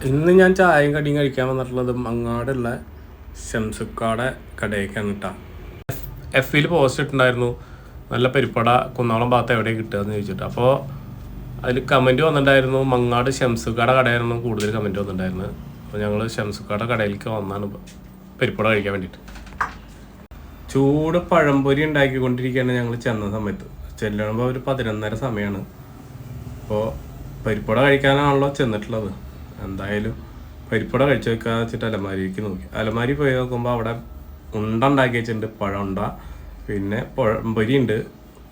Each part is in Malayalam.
ഇന്ന് ഞാൻ ചായയും കടിയും കഴിക്കാൻ വന്നിട്ടുള്ളത് മങ്ങാടുള്ള ഷംസുക്കാടെ കടയിലേക്കാണ് കേട്ടോ. എഫിൽ പോസ്റ്റ് ഇട്ടുണ്ടായിരുന്നു, നല്ല പരിപ്പട കുന്നോളം ഭാഗത്ത് എവിടെ കിട്ടുകയെന്ന് ചോദിച്ചിട്ട്. അപ്പോൾ അതിൽ കമൻറ്റ് വന്നിട്ടുണ്ടായിരുന്നു, മങ്ങാട് ഷംസുക്കാടെ കടയായിരുന്നു കൂടുതൽ കമൻറ്റ് വന്നിട്ടുണ്ടായിരുന്നു. അപ്പോൾ ഞങ്ങൾ ഷംസുക്കാടെ കടയിലേക്ക് വന്നാണ് പരിപ്പട കഴിക്കാൻ വേണ്ടിയിട്ട്. ചൂട് പഴംപൊരി ഉണ്ടാക്കിക്കൊണ്ടിരിക്കുകയാണ് ഞങ്ങൾ ചെന്ന സമയത്ത്. ചെല്ലുമ്പോൾ ഒരു 11:30 സമയമാണ്. അപ്പോൾ പരിപ്പട കഴിക്കാനാണല്ലോ ചെന്നിട്ടുള്ളത്. എന്തായാലും പരിപ്പട കഴിച്ചു വെക്കാൻ വെച്ചിട്ട് അലമാരിക്ക് നോക്കി. അലമാരി പോയി നോക്കുമ്പോൾ അവിടെ ഉണ്ട ഉണ്ടാക്കി വെച്ചിട്ടുണ്ട്, പഴം ഉണ്ട, പിന്നെ പഴംപൊരി ഉണ്ട്,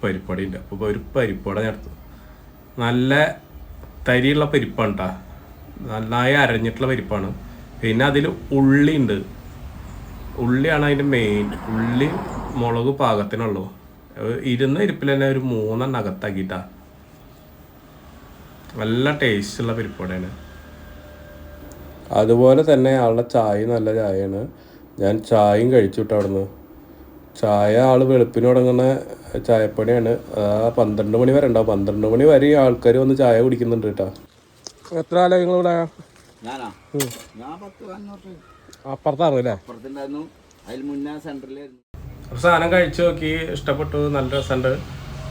പരിപ്പട ഉണ്ട്. അപ്പോൾ ഒരു പരിപ്പട ഞെടുത്തു. നല്ല തരിയുള്ള പരിപ്പാണ് കേട്ടോ, നന്നായി അരഞ്ഞിട്ടുള്ള പരിപ്പാണ്. പിന്നെ അതിൽ ഉള്ളി ഉണ്ട്, ഉള്ളിയാണ് അതിൻ്റെ മെയിൻ. ഉള്ളി മുളക് പാകത്തിനുള്ളൂ. ഇരുന്ന ഇരിപ്പിൽ തന്നെ ഒരു 3 അകത്താക്കിയിട്ടാ. നല്ല ടേസ്റ്റുള്ള പരിപ്പടയാണ്. അതുപോലെ തന്നെ ആളുടെ ചായ നല്ല ചായയാണ്. ഞാൻ ചായയും കഴിച്ചു വിട്ടു അവിടുന്ന്. ചായ ആൾ വെളുപ്പിന് തുടങ്ങുന്ന ചായപ്പണിയാണ്. 12 മണി വരെ ഉണ്ടാവും. 12 മണി വരെ ആൾക്കാർ വന്ന് ചായ കുടിക്കുന്നുണ്ട് കേട്ടോ. എത്ര കാലം നിങ്ങളിവിടെ? അപ്പുറത്താണ് അല്ലേ? അപ്പോൾ സാധനം കഴിച്ചു നോക്കി, ഇഷ്ടപ്പെട്ടു, നല്ല രസമുണ്ട്.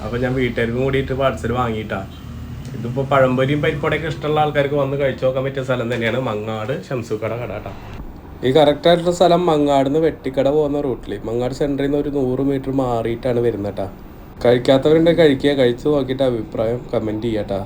അപ്പോൾ ഞാൻ വീട്ടുകാർക്കും കൂടിയിട്ട് പാഴ്സൽ വാങ്ങിയിട്ടാ. ഇതിപ്പോൾ പഴംപൊരിയും പരിപ്പടയൊക്കെ ഇഷ്ടമുള്ള ആൾക്കാർക്ക് വന്ന് കഴിച്ചു നോക്കാൻ പറ്റിയ സ്ഥലം തന്നെയാണ് മങ്ങാട് ഷംസുക്കട കട കേട്ടോ. ഈ കറക്റ്റായിട്ടുള്ള സ്ഥലം മങ്ങാട് നിന്ന് വെട്ടിക്കട പോകുന്ന റൂട്ടിൽ, മങ്ങാട് സെൻറ്ററിൽ നിന്ന് ഒരു 100 മീറ്റർ മാറിയിട്ടാണ് വരുന്നത് കേട്ടോ. കഴിക്കാത്തവരുണ്ടെങ്കിൽ കഴിക്കുക, കഴിച്ച് നോക്കിയിട്ട് അഭിപ്രായം കമൻറ്റ് ചെയ്യാം കേട്ടോ.